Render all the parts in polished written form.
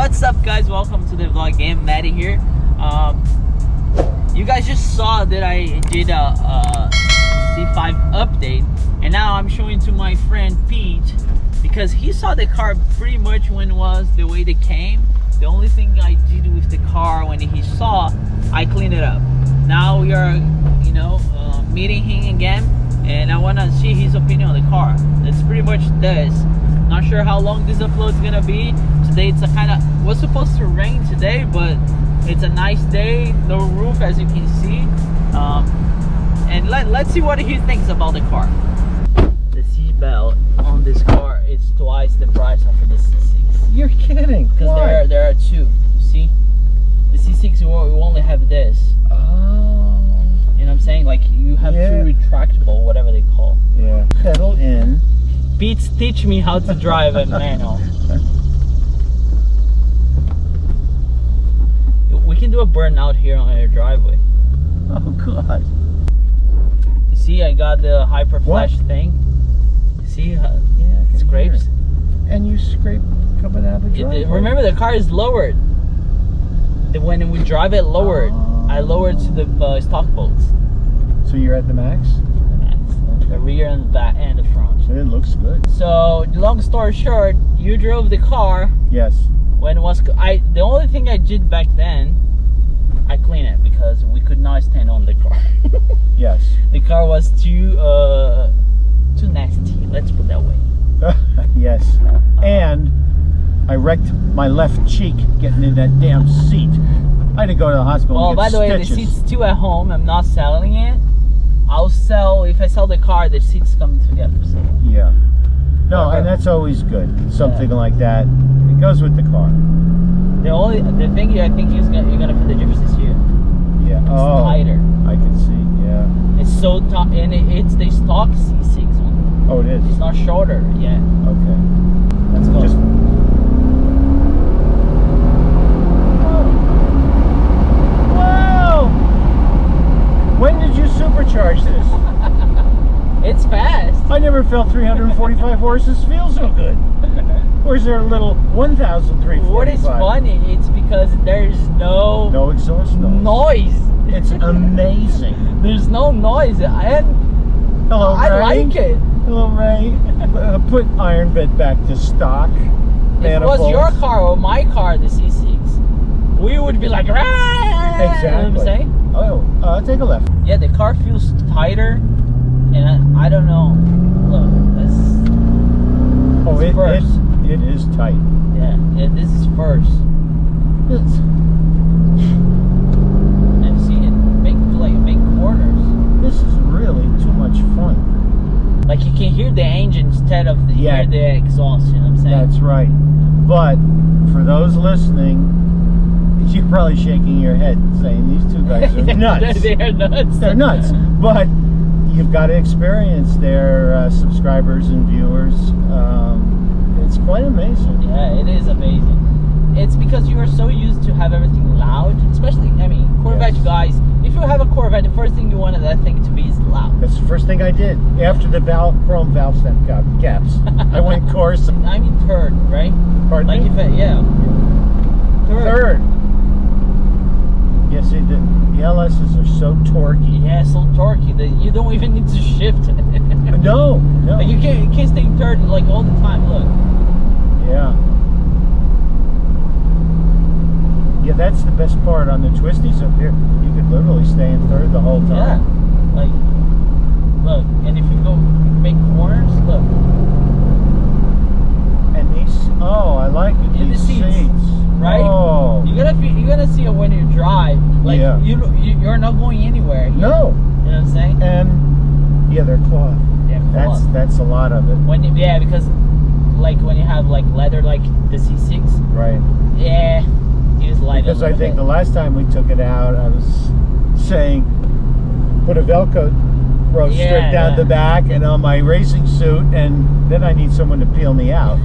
What's up, guys? Welcome to the vlog again. Maddie here. You guys just saw that I did a C5 update, and now I'm showing to my friend Pete because he saw the car pretty much when it was the way they came. The only thing I did with the car when he saw, I cleaned it up. Now we are, meeting him again, and I want to see his opinion on the car. It's pretty much this. Not sure how long this upload is gonna be. Today it's was supposed to rain today, but it's a nice day. No roof, as you can see. And let's see what he thinks about the car. The seat belt on this car is twice the price of the C6. You're kidding? Because there are two. You see, the C6 will only have this. Oh. You know what I'm saying? Like you have two retractable, whatever they call. Yeah. Pedal in. Pete's teach me how to drive a manual. We can do a burnout here on your driveway. Oh God. You see, I got the hyper flash thing. You see how it scrapes? And you scrape coming out of the driveway. Remember, the car is lowered. When we drive it lowered, I lowered to the stock bolts. So you're at the max? The rear and the back and the front. It looks good. So, long story short, you drove the car. Yes. When it was, the only thing I did back then, I cleaned it because we could not stand on the car. Yes. The car was too nasty. Let's put it that way. Yes. And I wrecked my left cheek getting in that damn seat. I had to go to the hospital. Oh, and get by the way, the seat's still at home. I'm not selling it. If I sell the car, the seats come together. So. Yeah. No, and that's always good. Something like that. It goes with the car. The thing I think you're gonna feel the difference is here. Yeah. It's tighter. I can see. Yeah. It's so tight, and it's the stock C6 one. Oh, it is. It's not shorter. Yeah. Okay. Let's go. When did you supercharge this? It's fast. I never felt 345 horses feel so good. Or is there a little 1,345? What is funny, it's because there's no exhaust noise. It's amazing. There's no noise. And hello, Ray. I like it. Hello, Ray. Put iron bed back to stock. If it was your car or my car, the C6, we would be like, Rah! Exactly. You know what I'm saying? Oh, take a left. Yeah, the car feels tighter, and I don't know. Look, it is tight. Yeah, this is first. And see, it make corners. This is really too much fun. Like you can hear the engine instead of hear the exhaust. You know what I'm saying? That's right. But for those listening, you're probably shaking your head saying these two guys are nuts. They are nuts. They're nuts. But you've got to experience their subscribers and viewers. It's quite amazing. Yeah, it is amazing. It's because you are so used to have everything loud, especially, Corvette guys. If you have a Corvette, the first thing you wanted that thing to be is loud. That's the first thing I did. After the chrome valve stem caps, I went coarse. I mean third, right? Pardon me? Third. Yeah, see, the LSs are so torquey. Yeah, so torquey that you don't even need to shift. No. Like you can't stay in third like all the time. Look. Yeah. Yeah, that's the best part on the twisties up here. You could literally stay in third the whole time. Yeah. Like, look, and if you go make corners, look. And these, I like it. In these the seats. Right? Oh. You're gonna see it when you drive. Like you're not going anywhere. No. You know what I'm saying? And they're cloth. Yeah, cloth. That's a lot of it. Because like when you have like leather like the C6. Right. Yeah. It is light. Because I think the last time we took it out, I was saying put a Velcro strip down the back and on my racing suit, and then I need someone to peel me out.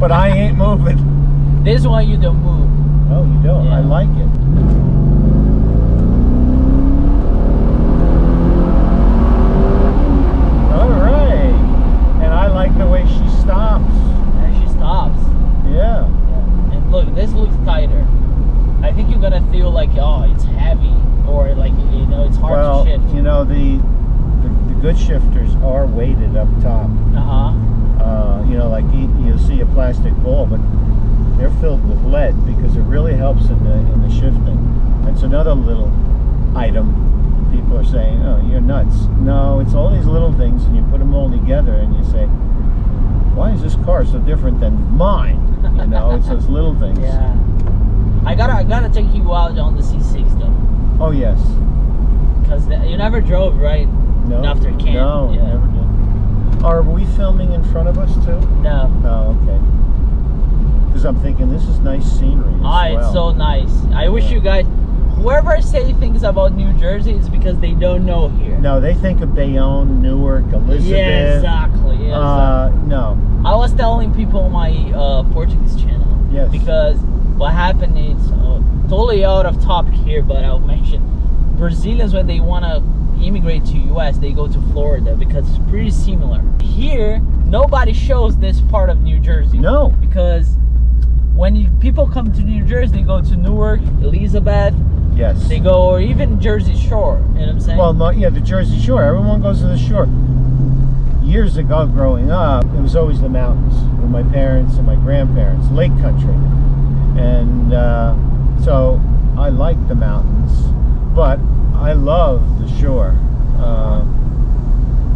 But I ain't moving. This one you don't move. Oh, you don't? Yeah. I like it. All right. And I like the way she stops. And she stops. Yeah. And look, this looks are weighted up top. You know, like you'll see a plastic ball, but they're filled with lead because it really helps in the shifting. That's another little item. People are saying, "Oh, you're nuts." No, it's all these little things, and you put them all together, and you say, "Why is this car so different than mine?" You know, it's those little things. Yeah. I gotta take you out on the C6 though. Oh yes. Because you never drove, right? No. After camp. No, Yeah. never did. Are we filming in front of us too? No. Oh, okay. Because I'm thinking this is nice scenery as well. It's so nice. I wish you guys, whoever say things about New Jersey, it's because they don't know here. No, they think of Bayonne, Newark, Elizabeth. Yeah, exactly. Yeah, no. I was telling people on my Portuguese channel. Yes. Because what happened is totally out of topic here, but I'll mention Brazilians, when they want to immigrate to US, they go to Florida because it's pretty similar. Here, nobody shows this part of New Jersey. No. Because when people come to New Jersey, they go to Newark, Elizabeth. Yes. They go, or even Jersey Shore. You know what I'm saying? Well, yeah, the Jersey Shore. Everyone goes to the shore. Years ago, growing up, it was always the mountains with my parents and my grandparents, lake country. And so I like the mountains, but I love the shore.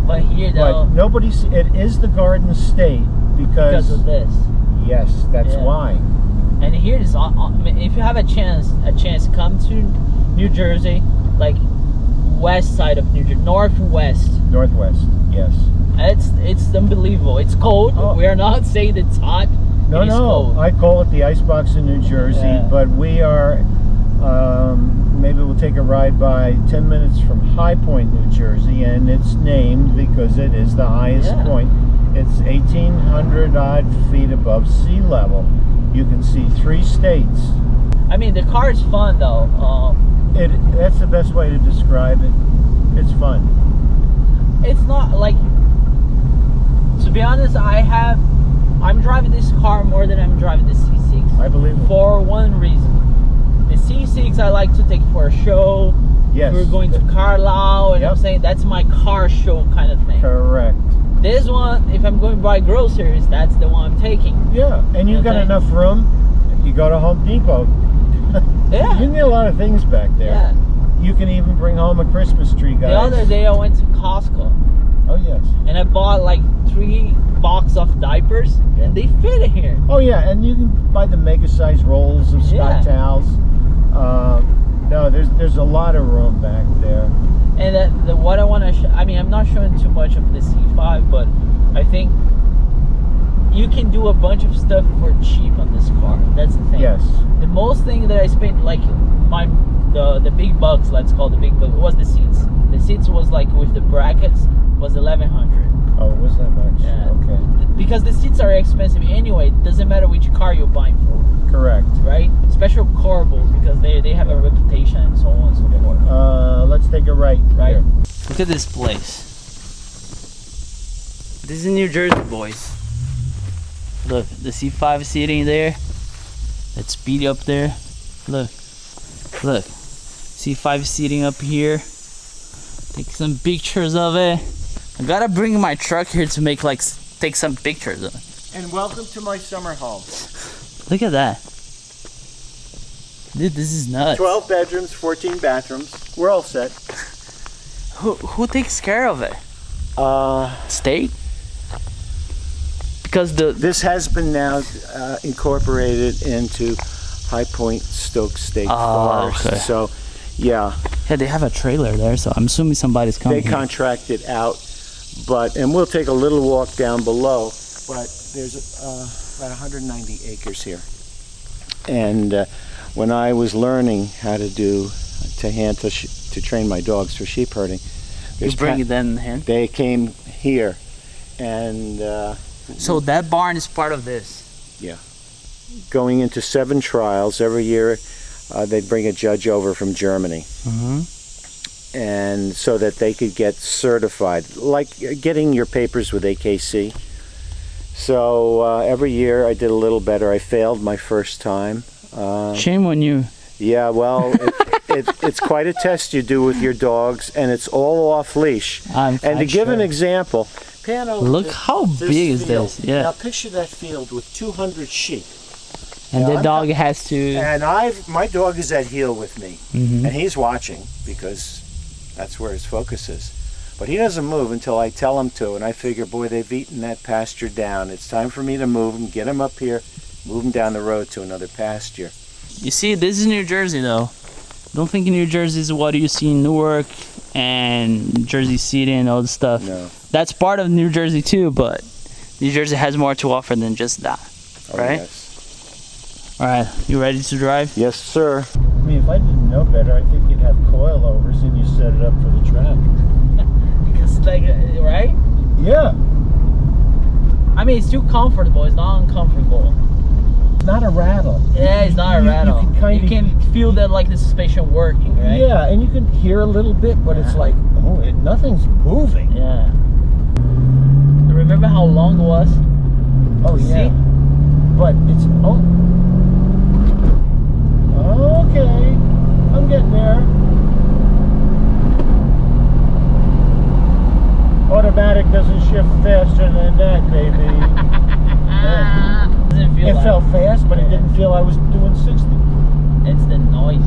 But here, though, but it is the Garden State because of this. Yes, that's why. And here is, if you have a chance, come to New Jersey, like west side of New Jersey, northwest. Northwest, yes. It's unbelievable. It's cold. Oh. We are not saying it's hot. No, no. I call it the icebox in New Jersey, but we are. Maybe we'll take a ride by 10 minutes from High Point, New Jersey, and it's named because it is the highest point. It's 1,800 odd feet above sea level. You can see 3 states. I mean, the car is fun though. That's the best way to describe it. It's fun. It's not like, to be honest, I'm driving this car more than I'm driving the C6. I believe it. For one reason. The C6 I like to take for a show. Yes. We're going to Carlisle, and I'm saying that's my car show kind of thing. Correct. This one, if I'm going to buy groceries, that's the one I'm taking. Yeah, and you've got enough room. You go to Home Depot. Yeah. You can get a lot of things back there. Yeah. You can even bring home a Christmas tree, guys. The other day I went to Costco. Oh, yes. And I bought like 3 boxes of diapers, and they fit in here. Oh, yeah, and you can buy the mega-sized rolls of Scott towels. No, there's a lot of room back there. And what I want to I mean, I'm not showing too much of the C5, but I think you can do a bunch of stuff for cheap on this car. That's the thing. Yes. The most thing that I spent, like the big bucks, let's call the big bucks, was the seats. The seats was like, with the brackets, was 1,100. Oh, it was that much? Yeah. Okay. Because the seats are expensive anyway. It doesn't matter which car you're buying for. Correct. Right? Special carbles, because they have a reputation and so on and so forth. Let's take a right. Here. Look at this place. This is New Jersey, boys. Look, the C5 sitting there. That Speedy up there. Look. C5 sitting up here. Take some pictures of it. I gotta bring my truck here to take some pictures of it. And welcome to my summer home. Look at that. Dude, this is nuts. 12 bedrooms, 14 bathrooms. We're all set. Who takes care of it? State? Because this has been now incorporated into High Point Stokes State Forest. Okay. So, yeah. Yeah, they have a trailer there, so I'm assuming somebody's coming. They contract it out, and we'll take a little walk down below. But there's about 190 acres here, and when I was learning how to to train my dogs for sheep herding, you bring them in hand. They came here, and so that barn is part of this. Yeah, going into 7 trials every year. They'd bring a judge over from Germany, and so that they could get certified, like getting your papers with AKC. So every year I did a little better. I failed my first time. Shame on you. Yeah, well, it's quite a test you do with your dogs, and it's all off leash. And to give an example, look how big is this. Yeah. Now picture that field with 200 sheep. And the dog has to. And my dog is at heel with me, and he's watching because that's where his focus is. But he doesn't move until I tell him to, and I figure, boy, they've eaten that pasture down. It's time for me to move them, get them up here, move them down the road to another pasture. You see, this is New Jersey, though. Don't think New Jersey is what you see in Newark and Jersey City and all this stuff. No. That's part of New Jersey too, but New Jersey has more to offer than just that, right? Yes. All right, you ready to drive? Yes, sir. I mean, if I didn't know better, I think you'd have coilovers and you set it up for the track. Because, like, right? Yeah. I mean, it's still comfortable. It's not uncomfortable. It's not a rattle. Yeah, it's not a rattle. You can feel that, like, the suspension working, right? Yeah, and you can hear a little bit, but it's like, nothing's moving. Yeah. Remember how long it was? Oh, yeah. See? But it's... okay. I'm getting there. Automatic doesn't shift faster than that, baby. It felt fast, but it didn't feel I was doing 60. It's the noise.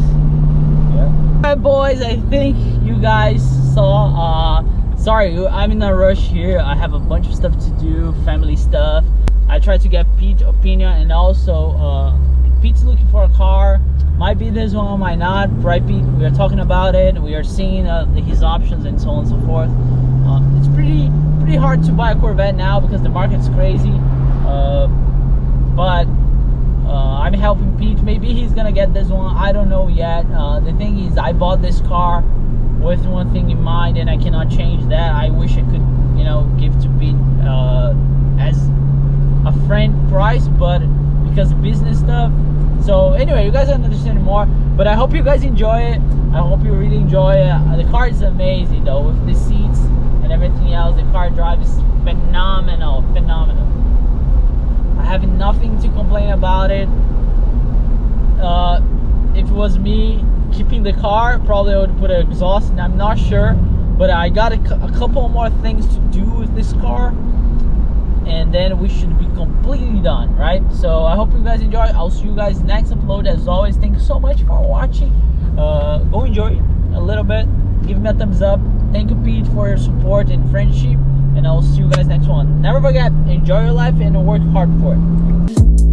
Yeah. Alright, boys, I think you guys saw. Sorry, I'm in a rush here. I have a bunch of stuff to do, family stuff. I tried to get Pete's opinion, and also Pete's looking for a car. Might be this one, might not. Right, Pete? We are talking about it. We are seeing his options and so on and so forth. It's pretty hard to buy a Corvette now because the market's crazy. But I'm helping Pete. Maybe he's gonna get this one. I don't know yet. The thing is, I bought this car with one thing in mind, and I cannot change that. I wish I could, you know, give to Pete as a friend price, but because of business stuff. So anyway, you guys don't understand more, but I hope you guys enjoy it. I hope you really enjoy it. The car is amazing though, with the seats and everything else. The car drive is phenomenal. I have nothing to complain about it. If it was me keeping the car, probably I would put an exhaust, and I'm not sure, but I got a couple more things to do with this car, and then we should be completely done, right? So I hope you guys enjoy. I'll see you guys next upload. As always, thank you so much for watching. Go enjoy a little bit, give me a thumbs up. Thank you, Pete, for your support and friendship, and I'll see you guys next one. Never forget, enjoy your life and work hard for it.